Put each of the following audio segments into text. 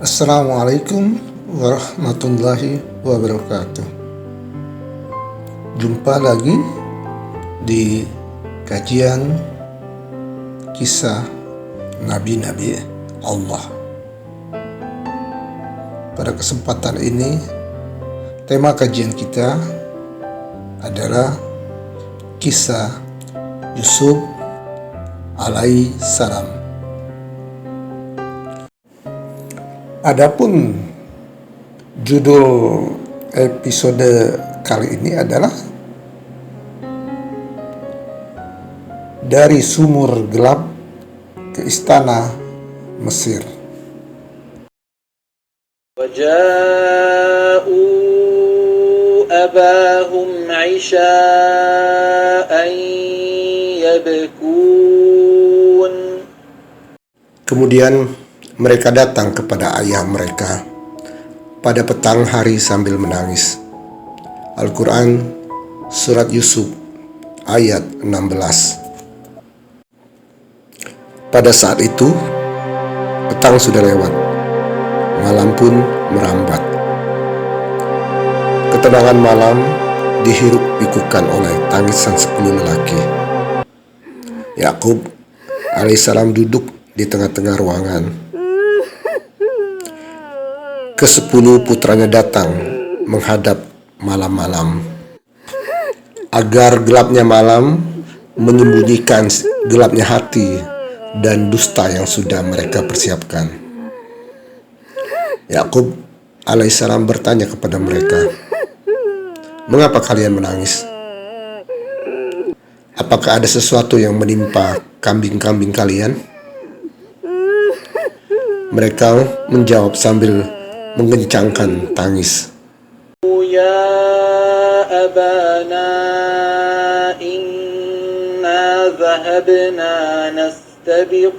Assalamualaikum warahmatullahi wabarakatuh. Jumpa lagi di kajian kisah Nabi-Nabi Allah. Pada kesempatan ini, tema kajian kita adalah kisah Yusuf alaihi salam. Adapun judul episode kali ini adalah Dari Sumur Gelap ke Istana Mesir. وَجَاءُوا أَبَاهُمْ عِشَاءً يَبْكُونَ. Kemudian mereka datang kepada ayah mereka pada petang hari sambil menangis. Al-Quran Surat Yusuf ayat 16. Pada saat itu, petang sudah lewat, malam pun merambat. Ketenangan malam dihirup pikukkan oleh tangisan 10 lelaki. Yakub alaihissalam duduk di tengah-tengah ruangan. Ke-10 putranya datang menghadap malam-malam, agar gelapnya malam menyembunyikan gelapnya hati dan dusta yang sudah mereka persiapkan. Yakub alaihissalam bertanya kepada mereka, "Mengapa kalian menangis? Apakah ada sesuatu yang menimpa kambing-kambing kalian?" Mereka menjawab sambil mengencangkan tangis, يَا أَبَانَا إِنَّا ذَهَبْنَا نَسْتَبِقُ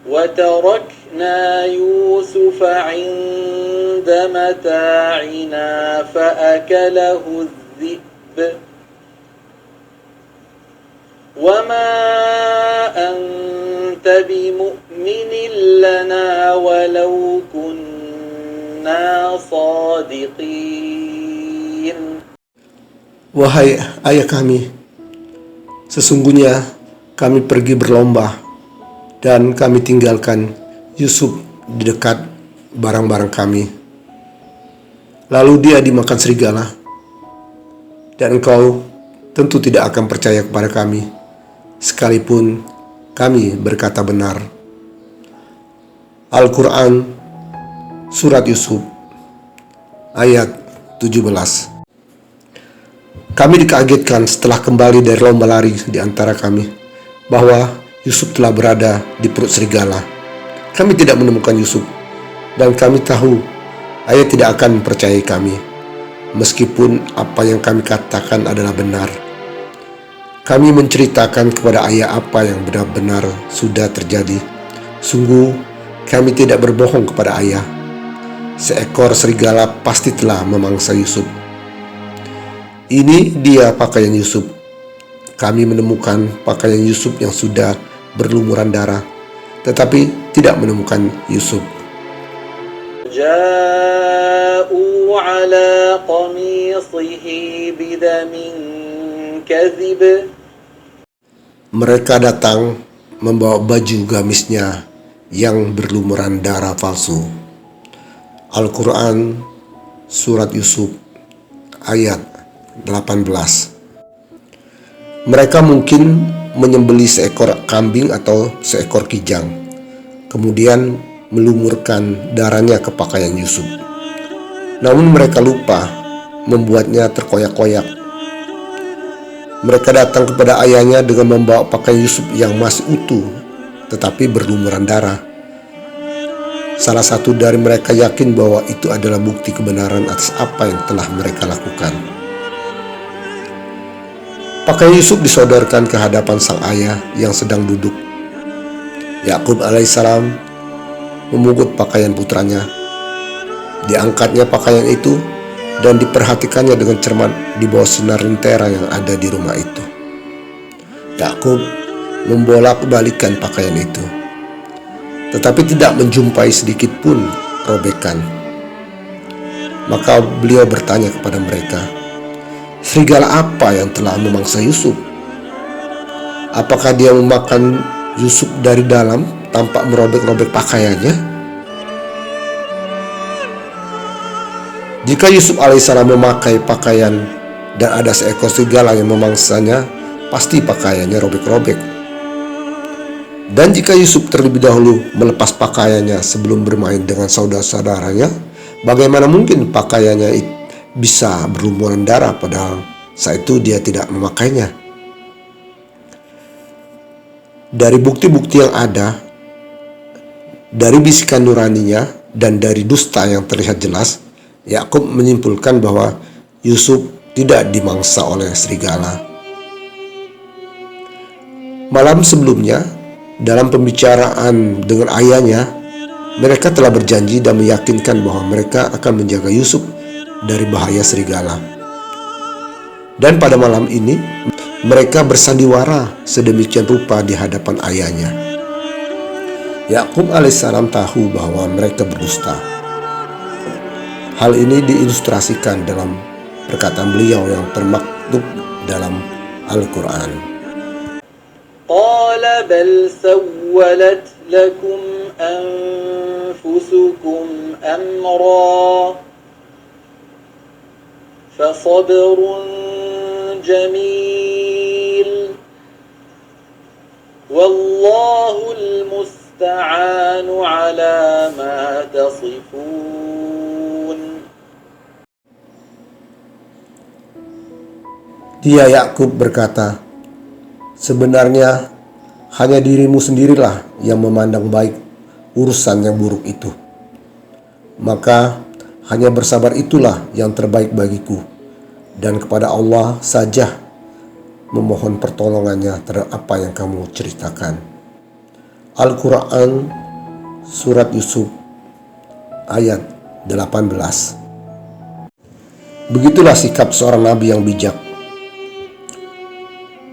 وَتَرَكْنَا يُوسُفَ عِندَ مَتَاعِنَا فَأَكَلَهُ الذِّئْبُ وَمَا أَنْتَ بِمُؤْمِنٍ لَنَا وَلَوْ كُنَّا صَادِقِينَ. "Wahai ayah kami, sesungguhnya kami pergi berlomba dan kami tinggalkan Yusuf di dekat barang-barang kami. Lalu dia dimakan serigala, dan engkau tentu tidak akan percaya kepada kami, sekalipun kami berkata benar." Al-Quran Surat Yusuf ayat 17. Kami dikagetkan setelah kembali dari lomba lari di antara kami, bahwa Yusuf telah berada di perut serigala. Kami tidak menemukan Yusuf, dan kami tahu ayah tidak akan mempercayai kami, meskipun apa yang kami katakan adalah benar. Kami menceritakan kepada ayah apa yang benar-benar sudah terjadi. Sungguh, kami tidak berbohong kepada ayah. Seekor serigala pasti telah memangsa Yusuf. Ini dia pakaian Yusuf. Kami menemukan pakaian Yusuf yang sudah berlumuran darah, tetapi tidak menemukan Yusuf. جَاءُوا عَلَى قَمِيصِهِ بِدَمٍ كَذِبٍ. Mereka datang membawa baju gamisnya yang berlumuran darah palsu. Al-Quran Surat Yusuf ayat 18. Mereka mungkin menyembelih seekor kambing atau seekor kijang, kemudian melumurkan darahnya ke pakaian Yusuf. Namun mereka lupa membuatnya terkoyak-koyak. Mereka datang kepada ayahnya dengan membawa pakaian Yusuf yang masih utuh tetapi berlumuran darah. Salah satu dari mereka yakin bahwa itu adalah bukti kebenaran atas apa yang telah mereka lakukan. Pakaian Yusuf disodorkan ke hadapan sang ayah yang sedang duduk. Yakub alaihissalam memungut pakaian putranya. Diangkatnya pakaian itu dan diperhatikannya dengan cermat di bawah sinar lentera yang ada di rumah itu. Yakub membolak-balikan pakaian itu, tetapi tidak menjumpai sedikit pun robekan. Maka beliau bertanya kepada mereka, serigala apa yang telah memangsa Yusuf? Apakah dia memakan Yusuf dari dalam tanpa merobek-robek pakaiannya? Jika Yusuf alaihissalam memakai pakaian dan ada seekor serigala yang memangsanya, pasti pakaiannya robek-robek. Dan jika Yusuf terlebih dahulu melepas pakaiannya sebelum bermain dengan saudara-saudaranya, bagaimana mungkin pakaiannya bisa berlumuran darah padahal saat itu dia tidak memakainya? Dari bukti-bukti yang ada, dari bisikan nuraninya dan dari dusta yang terlihat jelas, Yakub menyimpulkan bahwa Yusuf tidak dimangsa oleh serigala. Malam sebelumnya, dalam pembicaraan dengan ayahnya, mereka telah berjanji dan meyakinkan bahwa mereka akan menjaga Yusuf dari bahaya serigala. Dan pada malam ini, mereka bersandiwara sedemikian rupa di hadapan ayahnya. Yakub alaihissalam tahu bahwa mereka berdusta. Hal ini diilustrasikan dalam perkataan beliau yang termaktub dalam Al-Quran. Qala bal sawwalat lakum anfusukum amra fasabrun jamil wallahul musta'anu ala ma tasifun. Dia Yakub berkata, sebenarnya hanya dirimu sendirilah yang memandang baik urusan yang buruk itu. Maka hanya bersabar itulah yang terbaik bagiku, dan kepada Allah saja memohon pertolongannya terhadap apa yang kamu ceritakan. Al-Quran Surat Yusuf ayat 18. Begitulah sikap seorang nabi yang bijak.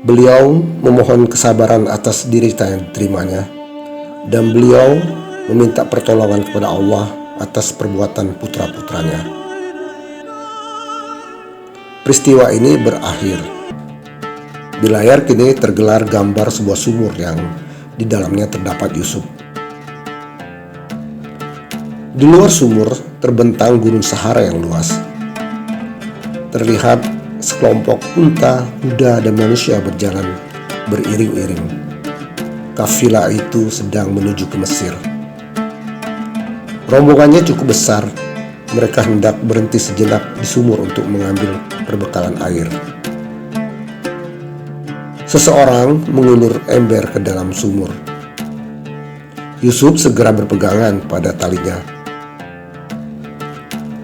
Beliau memohon kesabaran atas derita yang diterimanya, dan beliau meminta pertolongan kepada Allah atas perbuatan putra-putranya. Peristiwa ini berakhir. Di layar kini tergelar gambar sebuah sumur yang di dalamnya terdapat Yusuf. Di luar sumur terbentang gunung Sahara yang luas. Terlihat sekelompok unta, kuda, dan manusia berjalan beriring-iring. Kafilah itu sedang menuju ke Mesir. Rombongannya cukup besar. Mereka hendak berhenti sejenak di sumur untuk mengambil perbekalan air. Seseorang mengulur ember ke dalam sumur. Yusuf segera berpegangan pada talinya.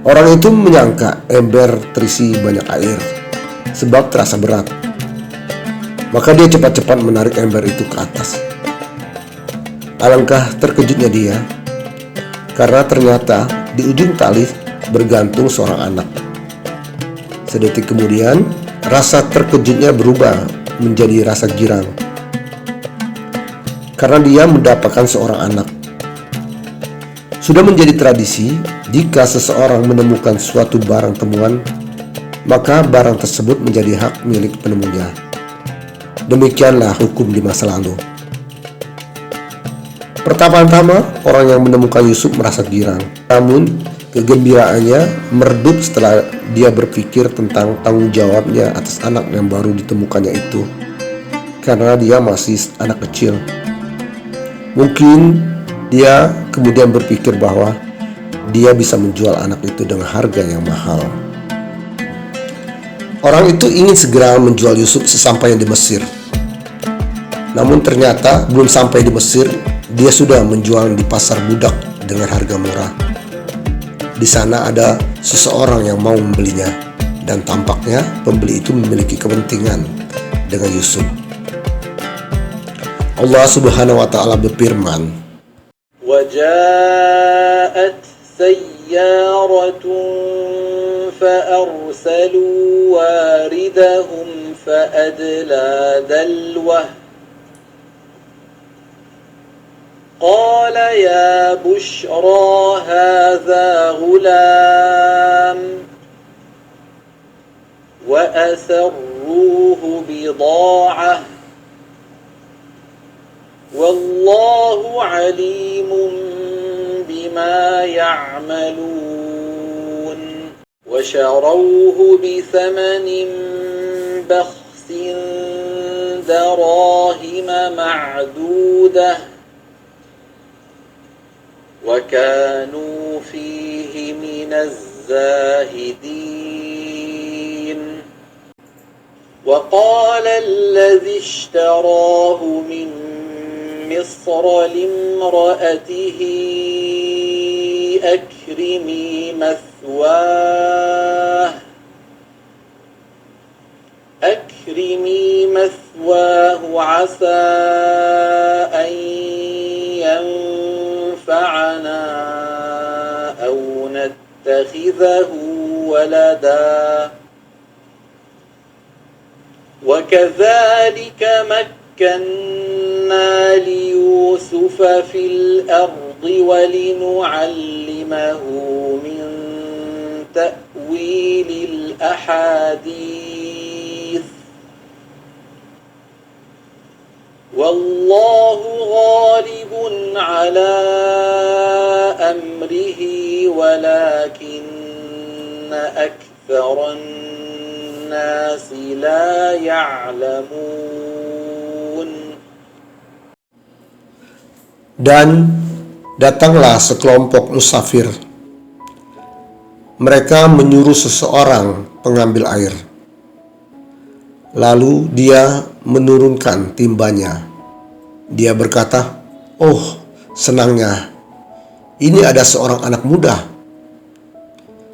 Orang itu menyangka ember terisi banyak air, sebab terasa berat. Maka dia cepat-cepat menarik ember itu ke atas. Alangkah terkejutnya dia, karena ternyata di ujung tali bergantung seorang anak. Sedetik kemudian, rasa terkejutnya berubah menjadi rasa girang, karena dia mendapatkan seorang anak. Sudah menjadi tradisi, jika seseorang menemukan suatu barang temuan, maka barang tersebut menjadi hak milik penemunya. Demikianlah hukum di masa lalu. Pertama-tama, orang yang menemukan Yusuf merasa girang. Namun, kegembiraannya meredup setelah dia berpikir tentang tanggung jawabnya atas anak yang baru ditemukannya itu. Karena dia masih anak kecil. Mungkin dia kemudian berpikir bahwa dia bisa menjual anak itu dengan harga yang mahal. Orang itu ingin segera menjual Yusuf sesampainya di Mesir. Namun ternyata belum sampai di Mesir, dia sudah menjual di pasar budak dengan harga murah. Di sana ada seseorang yang mau membelinya, dan tampaknya pembeli itu memiliki kepentingan dengan Yusuf. Allah Subhanahu wa taala berfirman, وَجَاءَتْ سَيَّارَةٌ فَأَرْسَلُوا وَارِدَهُمْ فَأَدْلَى دَلْوَهُ قال يا بشرى هذا غلام وأسروه بضاعة والله عليم بما يعملون وشروه بثمن بخس دراهم معدودة وكانوا فيه من الزاهدين وقال الذي اشتراه من مصر لامرأته أكرمي مثواه عسى أن ينفعنا أو نتخذه ولدا وكذلك مكنا ليوسف في الأرض ولنعلمه من تأويل الأحاديث والله غالب على أمره ولكن أكثر الناس لا يعلمون. Dan datanglah sekelompok musafir. Mereka menyuruh seseorang pengambil air. Lalu dia menurunkan timbanya. Dia berkata, "Oh, senangnya, ini ada seorang anak muda."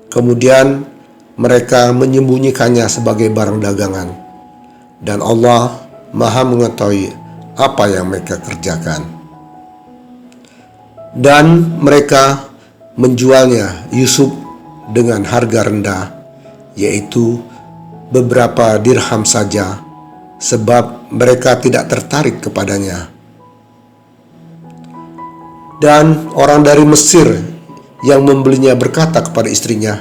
Kemudian mereka menyembunyikannya sebagai barang dagangan. Dan Allah Maha mengetahui apa yang mereka kerjakan. Dan mereka menjualnya Yusuf dengan harga rendah, yaitu beberapa dirham saja, sebab mereka tidak tertarik kepadanya. Dan orang dari Mesir yang membelinya berkata kepada istrinya,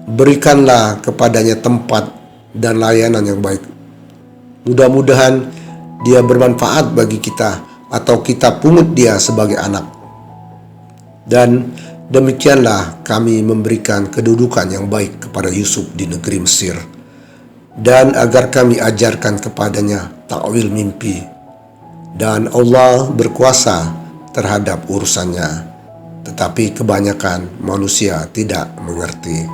"Berikanlah kepadanya tempat dan layanan yang baik. Mudah-mudahan dia bermanfaat bagi kita, atau kita pungut dia sebagai anak. Dan demikianlah kami memberikan kedudukan yang baik kepada Yusuf di negeri Mesir, dan agar kami ajarkan kepadanya ta'wil mimpi. Dan Allah berkuasa terhadap urusannya, tetapi kebanyakan manusia tidak mengerti."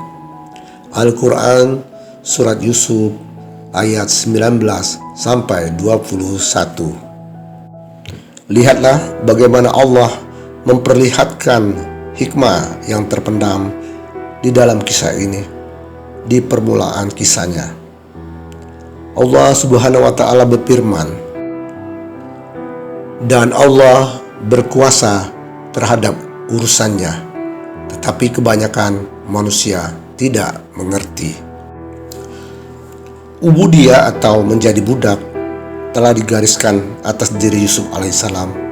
Al-Quran Surat Yusuf ayat 19 sampai 21. Lihatlah bagaimana Allah memperlihatkan hikmah yang terpendam di dalam kisah ini. Di permulaan kisahnya, Allah Subhanahu wa Ta'ala berfirman, "Dan Allah berkuasa terhadap urusannya, tetapi kebanyakan manusia tidak mengerti." Ubudiyah atau menjadi budak telah digariskan atas diri Yusuf alaihissalam.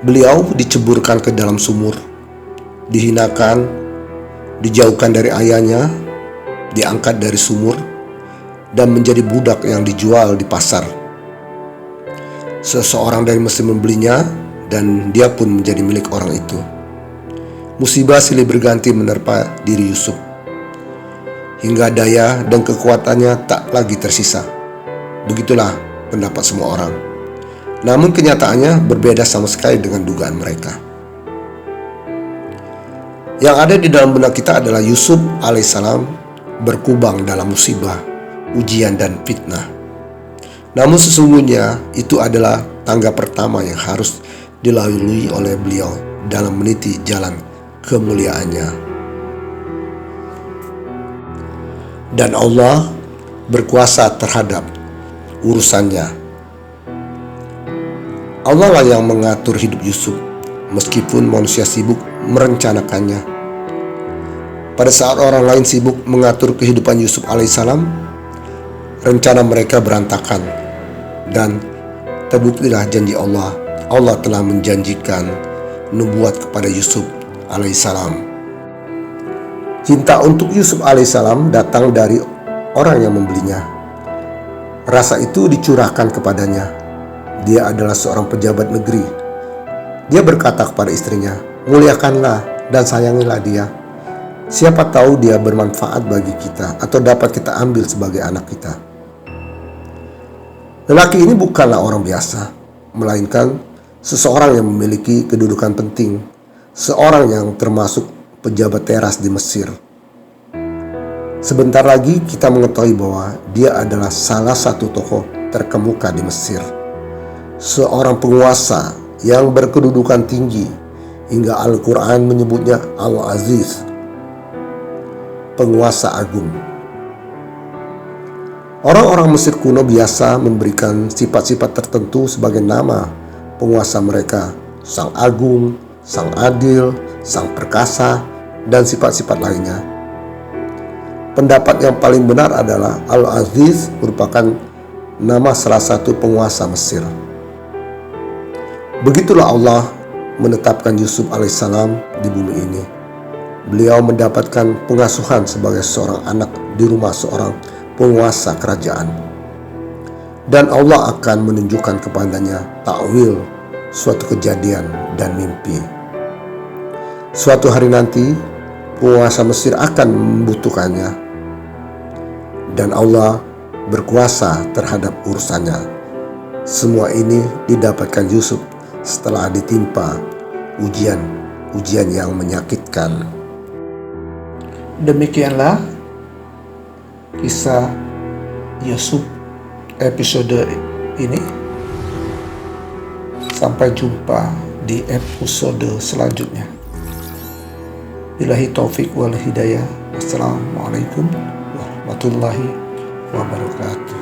Beliau diceburkan ke dalam sumur, dihinakan, dijauhkan dari ayahnya, diangkat dari sumur, dan menjadi budak yang dijual di pasar. Seseorang dari Mesir membelinya, dan dia pun menjadi milik orang itu. Musibah silih berganti menerpa diri Yusuf, hingga daya dan kekuatannya tak lagi tersisa. Begitulah pendapat semua orang. Namun kenyataannya berbeda sama sekali dengan dugaan mereka. Yang ada di dalam benak kita adalah Yusuf alaihissalam berkubang dalam musibah, ujian, dan fitnah. Namun sesungguhnya itu adalah tangga pertama yang harus dilalui oleh beliau dalam meniti jalan kemuliaannya. Dan Allah berkuasa terhadap urusannya. Allah lah yang mengatur hidup Yusuf, meskipun manusia sibuk merencanakannya. Pada saat orang lain sibuk mengatur kehidupan Yusuf alaihissalam, rencana mereka berantakan, dan terbuktilah janji Allah Allah telah menjanjikan nubuat kepada Yusuf alaihissalam. Cinta untuk Yusuf alaihissalam datang dari orang yang membelinya. Rasa itu dicurahkan kepadanya. Dia adalah seorang pejabat negeri. Dia berkata kepada istrinya, "Muliakanlah dan sayangilah dia. Siapa tahu dia bermanfaat bagi kita atau dapat kita ambil sebagai anak kita." Lelaki ini bukanlah orang biasa, melainkan seseorang yang memiliki kedudukan penting, seorang yang termasuk pejabat teras di Mesir. Sebentar lagi kita mengetahui bahwa dia adalah salah satu tokoh terkemuka di Mesir, seorang penguasa yang berkedudukan tinggi hingga Al-Quran menyebutnya Al-Aziz, penguasa agung. Orang-orang Mesir kuno biasa memberikan sifat-sifat tertentu sebagai nama penguasa mereka: sang agung, sang adil, sang perkasa, dan sifat-sifat lainnya. Pendapat yang paling benar adalah Al-Aziz merupakan nama salah satu penguasa Mesir. Begitulah Allah menetapkan Yusuf alaihissalam di bumi ini. Beliau mendapatkan pengasuhan sebagai seorang anak di rumah seorang penguasa kerajaan. Dan Allah akan menunjukkan kepadanya takwil suatu kejadian dan mimpi. Suatu hari nanti, penguasa Mesir akan membutuhkannya. Dan Allah berkuasa terhadap urusannya. Semua ini didapatkan Yusuf setelah ditimpa ujian yang menyakitkan. Demikianlah kisah Yusuf episode ini. Sampai jumpa di episode selanjutnya. Billahi taufik wal hidayah. Wassalamualaikum warahmatullahi wabarakatuh.